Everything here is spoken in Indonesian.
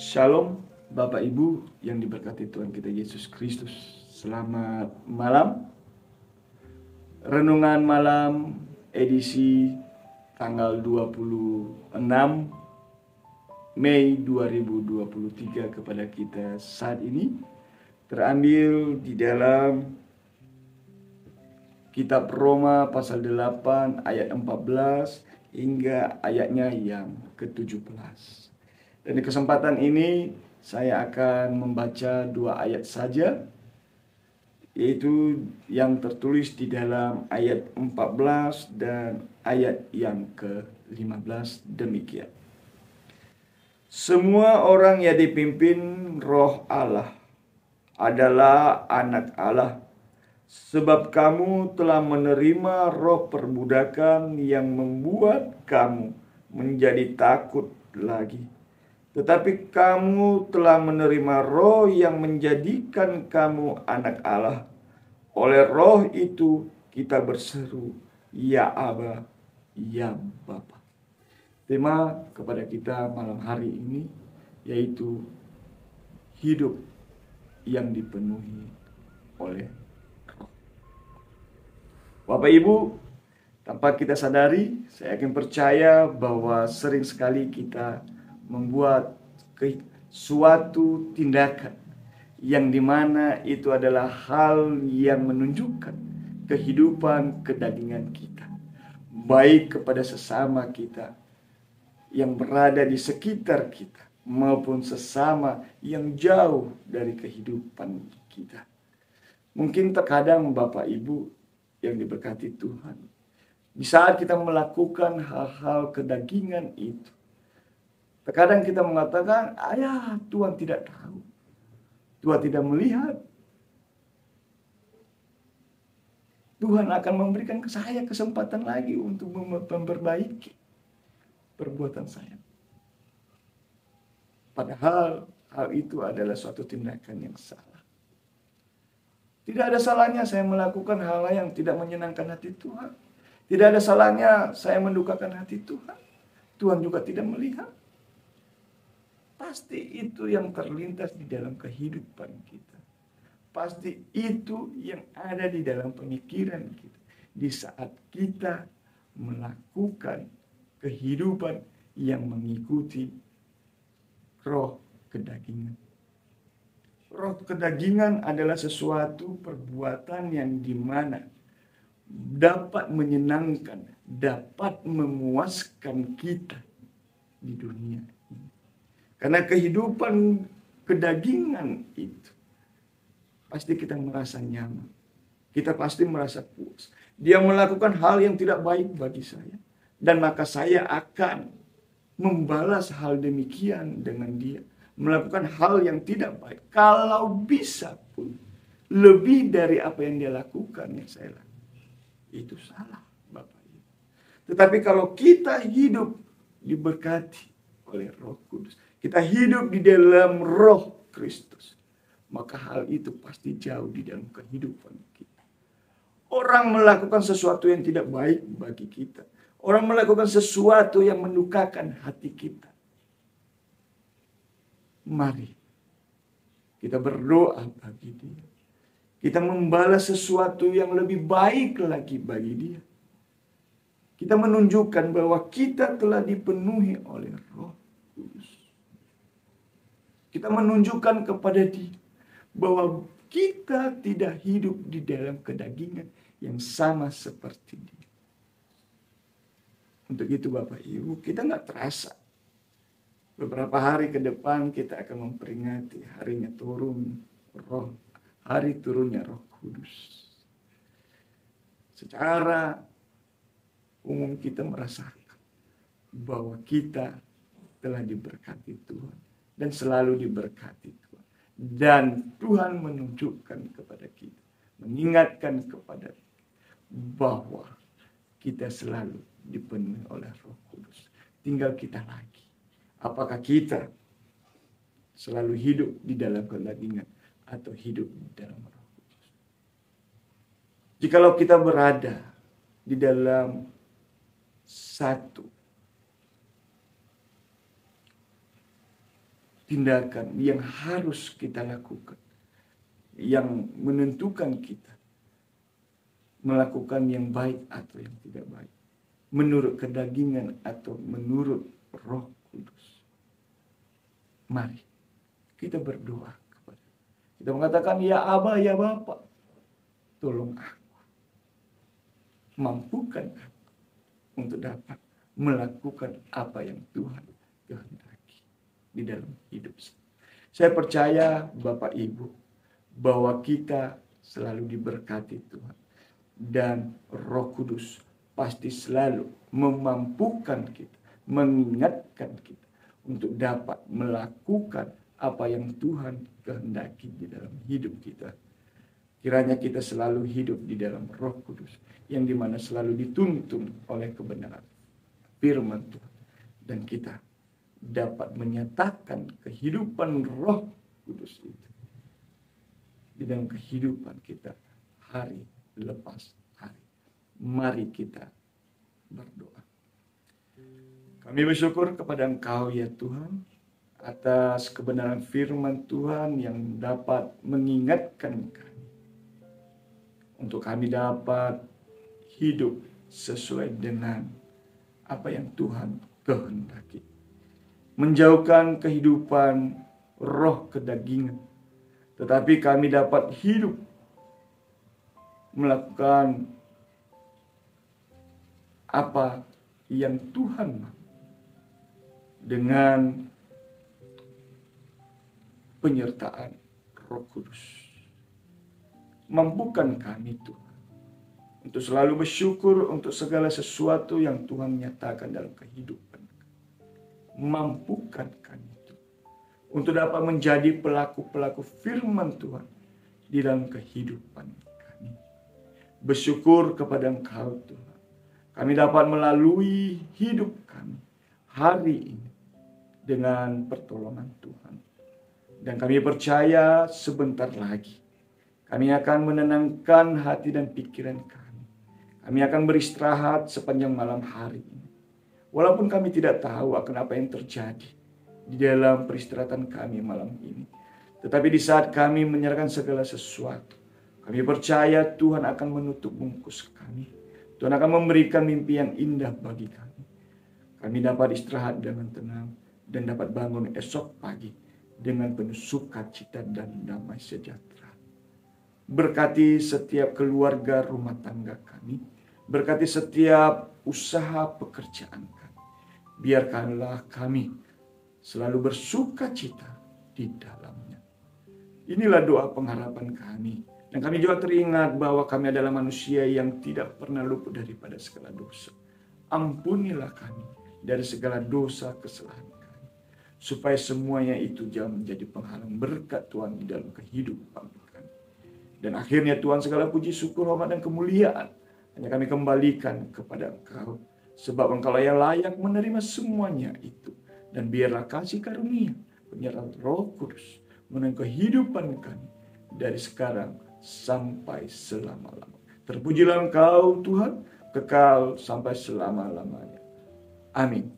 Shalom Bapak Ibu yang diberkati Tuhan kita Yesus Kristus. Selamat malam. Renungan malam edisi tanggal 26 Mei 2023 kepada kita saat ini terambil di dalam Kitab Roma pasal 8 ayat 14 hingga ayatnya yang ke-17. Dan di kesempatan ini saya akan membaca 2 ayat saja, yaitu yang tertulis di dalam ayat 14 dan ayat yang ke-15 demikian. Semua orang yang dipimpin Roh Allah adalah anak Allah, sebab kamu telah menerima roh perbudakan yang membuat kamu menjadi takut lagi. Tetapi kamu telah menerima roh yang menjadikan kamu anak Allah. Oleh roh itu kita berseru, Ya Aba, Ya Bapa. Tema kepada kita malam hari ini yaitu hidup yang dipenuhi oleh roh. Bapak Ibu, tanpa kita sadari, saya yakin percaya bahwa sering sekali kita membuat suatu tindakan yang dimana itu adalah hal yang menunjukkan kehidupan kedagingan kita, baik kepada sesama kita yang berada di sekitar kita maupun sesama yang jauh dari kehidupan kita. Mungkin terkadang Bapak Ibu yang diberkati Tuhan, di saat kita melakukan hal-hal kedagingan itu, terkadang kita mengatakan, ayah, Tuhan tidak tahu. Tuhan tidak melihat. Tuhan akan memberikan ke saya kesempatan lagi untuk memperbaiki perbuatan saya. Padahal hal itu adalah suatu tindakan yang salah. Tidak ada salahnya saya melakukan hal yang tidak menyenangkan hati Tuhan. Tidak ada salahnya saya mendukakan hati Tuhan. Tuhan juga tidak melihat. Pasti itu yang terlintas di dalam kehidupan kita. Pasti itu yang ada di dalam pemikiran kita. Di saat kita melakukan kehidupan yang mengikuti roh kedagingan. Roh kedagingan adalah sesuatu perbuatan yang dimana dapat menyenangkan, dapat memuaskan kita di dunia. Karena kehidupan kedagingan itu pasti kita merasa nyaman. Kita pasti merasa puas. Dia melakukan hal yang tidak baik bagi saya. Dan maka saya akan membalas hal demikian dengan dia. Melakukan hal yang tidak baik. Kalau bisa pun lebih dari apa yang dia lakukan yang saya lakukan. Itu salah Bapak Ibu. Tetapi kalau kita hidup diberkati oleh Roh Kudus, kita hidup di dalam Roh Kristus, maka hal itu pasti jauh di dalam kehidupan kita. Orang melakukan sesuatu yang tidak baik bagi kita. Orang melakukan sesuatu yang mendukakan hati kita. Mari kita berdoa bagi dia. Kita membalas sesuatu yang lebih baik lagi bagi dia. Kita menunjukkan bahwa kita telah dipenuhi oleh Roh Kudus. Kita menunjukkan kepada dia bahwa kita tidak hidup di dalam kedagingan yang sama seperti dia. Untuk itu Bapak Ibu, kita nggak terasa. Beberapa hari ke depan kita akan memperingati harinya hari turunnya Roh Kudus. Secara umum kita merasakan bahwa kita telah diberkati Tuhan. Dan selalu diberkati Tuhan. Dan Tuhan menunjukkan kepada kita, mengingatkan kepada kita, bahwa kita selalu dipenuhi oleh Roh Kudus. Tinggal kita lagi. Apakah kita selalu hidup di dalam kedagingan atau hidup di dalam Roh Kudus? Jikalau kita berada di dalam satu tindakan yang harus kita lakukan, yang menentukan kita melakukan yang baik atau yang tidak baik, menurut kedagingan atau menurut Roh Kudus. Mari kita berdoa kepada kita, mengatakan, ya Aba, ya Bapa, tolong aku, mampukan aku untuk dapat melakukan apa yang Tuhan kehendaki di dalam hidup saya. Saya percaya Bapak Ibu bahwa kita selalu diberkati Tuhan, dan Roh Kudus pasti selalu memampukan kita, mengingatkan kita untuk dapat melakukan apa yang Tuhan kehendaki di dalam hidup kita. Kiranya kita selalu hidup di dalam Roh Kudus, yang dimana selalu dituntun oleh kebenaran firman Tuhan, dan kita dapat menyatakan kehidupan Roh Kudus itu di dalam kehidupan kita hari lepas hari. Mari kita berdoa. Kami bersyukur kepada Engkau ya Tuhan, atas kebenaran firman Tuhan yang dapat mengingatkan kami, untuk kami dapat hidup sesuai dengan apa yang Tuhan kehendaki. Menjauhkan kehidupan roh kedagingan, tetapi kami dapat hidup melakukan apa yang Tuhan mau dengan penyertaan Roh Kudus. Mampukan kami Tuhan untuk selalu bersyukur untuk segala sesuatu yang Tuhan nyatakan dalam kehidupan. Mampukan kami Tuhan untuk dapat menjadi pelaku-pelaku firman Tuhan di dalam kehidupan kami. Bersyukur kepada Engkau Tuhan, kami dapat melalui hidup kami hari ini dengan pertolongan Tuhan. Dan kami percaya sebentar lagi kami akan menenangkan hati dan pikiran kami. Kami akan beristirahat sepanjang malam hari ini. Walaupun kami tidak tahu akan apa yang terjadi di dalam peristirahatan kami malam ini. Tetapi di saat kami menyerahkan segala sesuatu, kami percaya Tuhan akan menutup bungkus kami. Tuhan akan memberikan mimpi yang indah bagi kami. Kami dapat istirahat dengan tenang dan dapat bangun esok pagi dengan penuh sukacita dan damai sejahtera. Berkati setiap keluarga rumah tangga kami. Berkati setiap usaha pekerjaan kami. Biarkanlah kami selalu bersukacita di dalamnya. Inilah doa pengharapan kami. Dan kami juga teringat bahwa kami adalah manusia yang tidak pernah luput daripada segala dosa. Ampunilah kami dari segala dosa kesalahan kami, supaya semuanya itu jangan menjadi penghalang berkat Tuhan di dalam kehidupan kami. Dan akhirnya Tuhan, segala puji, syukur, hormat, dan kemuliaan hanya kami kembalikan kepada Engkau, sebab Engkau yang layak menerima semuanya itu. Dan biarlah kasih karunia penyertaan Roh Kudus menolong kehidupan kami dari sekarang sampai selama-lamanya. Terpujilah Engkau Tuhan, kekal sampai selama-lamanya. Amin.